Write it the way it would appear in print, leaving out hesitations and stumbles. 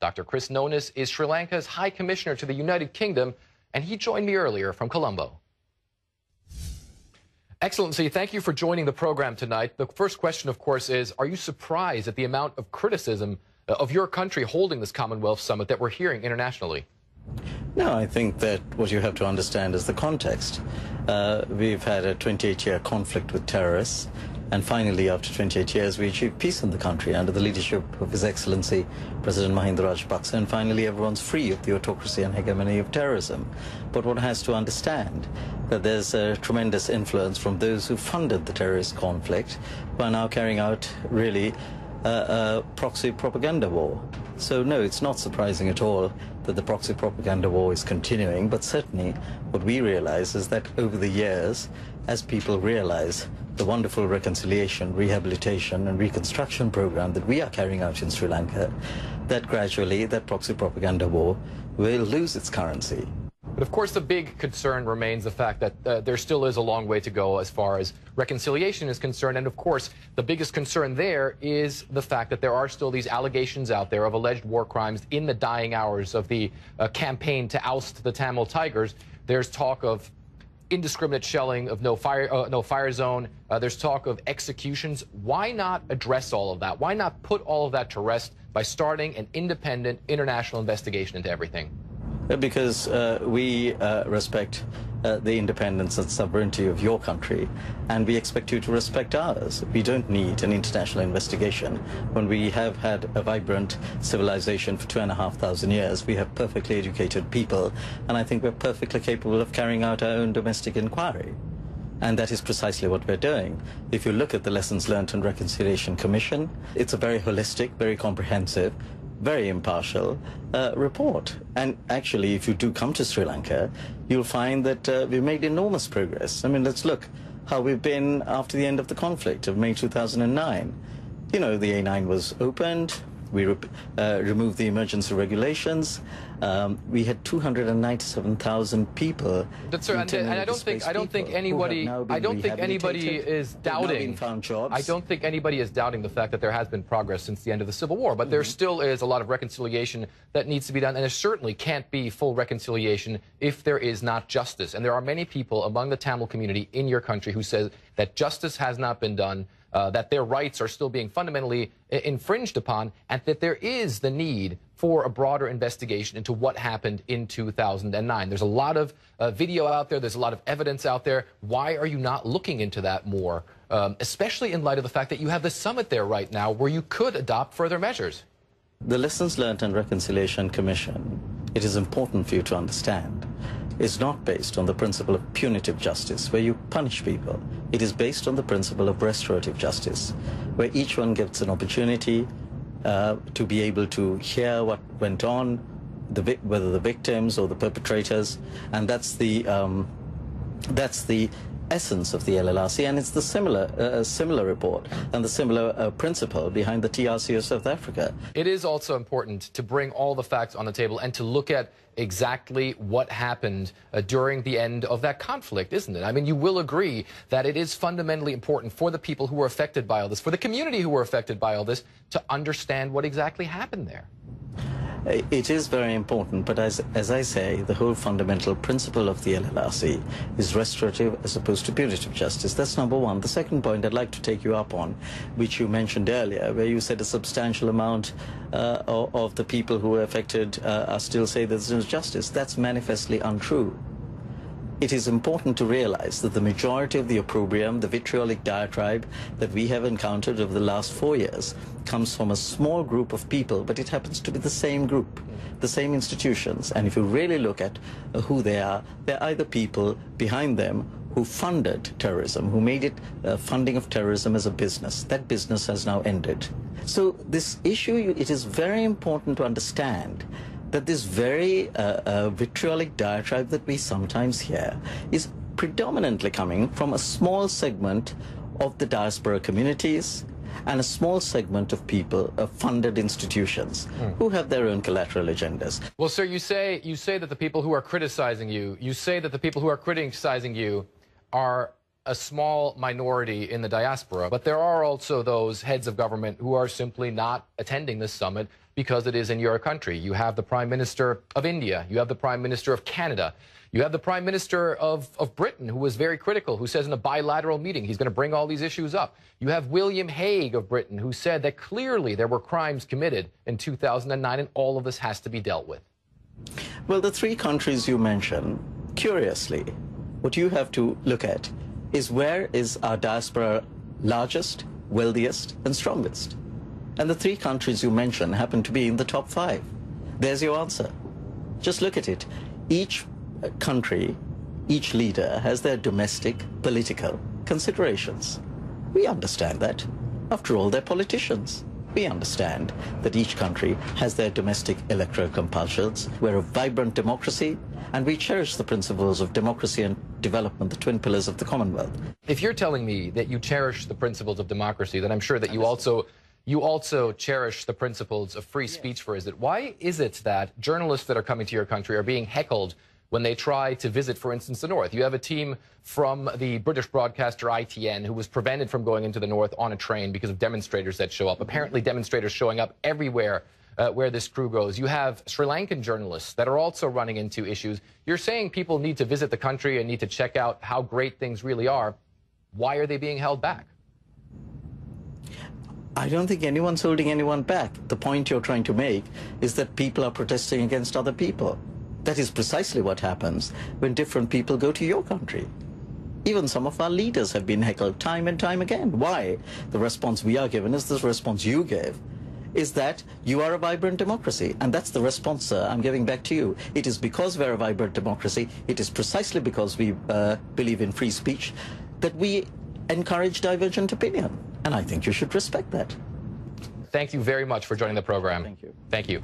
Dr. Chris Nonis is Sri Lanka's High Commissioner to the United Kingdom, and he joined me earlier from Colombo. Excellency, thank you for joining the program tonight. The first question, of course, is, are you surprised at the amount of criticism of your country holding this Commonwealth Summit that we're hearing internationally? No, I think that what you have to understand is the context. We've had a 28-year conflict with terrorists, and finally, after 28 years, we achieved peace in the country under the leadership of His Excellency President Mahinda Rajapaksa, and finally everyone's free of the autocracy and hegemony of terrorism. But one has to understand that there's a tremendous influence from those who funded the terrorist conflict, who are now carrying out really a proxy propaganda war. So no, it's not surprising at all that the proxy propaganda war is continuing, but certainly what we realize is that over the years, as people realize the wonderful reconciliation, rehabilitation and reconstruction program that we are carrying out in Sri Lanka, that gradually that proxy propaganda war will lose its currency. But of course, the big concern remains the fact that there still is a long way to go as far as reconciliation is concerned. And of course, the biggest concern there is the fact that there are still these allegations out there of alleged war crimes in the dying hours of the campaign to oust the Tamil Tigers. There's talk of indiscriminate shelling, of no fire zone. There's talk of executions. Why not address all of that? Why not put all of that to rest by starting an independent international investigation into everything? Because we respect the independence and sovereignty of your country, and we expect you to respect ours. We don't need an international investigation when we have had a vibrant civilization for 2,500 years. We have perfectly educated people, and I think we're perfectly capable of carrying out our own domestic inquiry. And that is precisely what we're doing. If you look at the Lessons Learned and Reconciliation Commission, it's a very holistic, very comprehensive, very impartial report. And actually, if you do come to Sri Lanka, you'll find that we've made enormous progress. I mean, let's look how we've been after the end of the conflict of May 2009. You know, the A9 was opened. We removed the emergency regulations. We had 297,000 people. That's right, and I don't think anybody is doubting. I don't think anybody is doubting the fact that there has been progress since the end of the Civil War. But there still is a lot of reconciliation that needs to be done, and there certainly can't be full reconciliation if there is not justice. And there are many people among the Tamil community in your country who says that justice has not been done. That their rights are still being fundamentally infringed upon, and that there is the need for a broader investigation into what happened in 2009. There's a lot of video out there. There's a lot of evidence out there. Why are you not looking into that more, especially in light of the fact that you have the summit there right now where you could adopt further measures? The Lessons Learned and Reconciliation Commission, it is important for you to understand, is not based on the principle of punitive justice, where you punish people. It is based on the principle of restorative justice, where each one gets an opportunity to be able to hear what went on, whether the victims or the perpetrators, and that's the essence of the LLRC, and it's the similar report and the similar principle behind the TRC of South Africa. It is also important to bring all the facts on the table and to look at exactly what happened during the end of that conflict, isn't it? I mean, you will agree that it is fundamentally important for the people who were affected by all this, for the community who were affected by all this, to understand what exactly happened there. It is very important, but as I say, the whole fundamental principle of the LLRC is restorative as opposed to punitive justice. That's number one. The second point I'd like to take you up on, which you mentioned earlier, where you said a substantial amount of the people who were affected are still say there's no justice. That's manifestly untrue. It is important to realize that the majority of the opprobrium, the vitriolic diatribe that we have encountered over the last 4 years comes from a small group of people, but it happens to be the same group, the same institutions. And if you really look at who they are, they're either people behind them who funded terrorism, who made it funding of terrorism as a business. That business has now ended. So this issue, it is very important to understand that this very vitriolic diatribe that we sometimes hear is predominantly coming from a small segment of the diaspora communities and a small segment of people, funded institutions, who have their own collateral agendas. Well, sir, you say that the people who are criticizing you, are a small minority in the diaspora, but there are also those heads of government who are simply not attending this summit because it is in your country. You have the Prime Minister of India. You have the Prime Minister of Canada. You have the Prime Minister of Britain, who was very critical, who says in a bilateral meeting he's going to bring all these issues up. You have William Hague of Britain, who said that clearly there were crimes committed in 2009 and all of this has to be dealt with. Well, the three countries you mention, curiously, what you have to look at is where is our diaspora largest, wealthiest, and strongest. And the three countries you mention happen to be in the top 5. There's your answer. Just look at it. Each country, each leader has their domestic political considerations. We understand that. After all, they're politicians. We understand that each country has their domestic electoral compulsions. We're a vibrant democracy, and we cherish the principles of democracy and development, the twin pillars of the Commonwealth. If you're telling me that you cherish the principles of democracy, then I'm sure that you also cherish the principles of free speech, for is it? Why is it that journalists that are coming to your country are being heckled when they try to visit, for instance, the North? You have a team from the British broadcaster ITN who was prevented from going into the North on a train because of demonstrators that show up. Apparently demonstrators showing up everywhere where this crew goes. You have Sri Lankan journalists that are also running into issues. You're saying people need to visit the country and need to check out how great things really are. Why are they being held back? I don't think anyone's holding anyone back. The point you're trying to make is that people are protesting against other people. That is precisely what happens when different people go to your country. Even some of our leaders have been heckled time and time again. Why? The response we are given is the response you gave, is that you are a vibrant democracy. And that's the response, sir, I'm giving back to you. It is because we're a vibrant democracy, it is precisely because we believe in free speech, that we encourage divergent opinion. And I think you should respect that. Thank you very much for joining the program. Thank you. Thank you.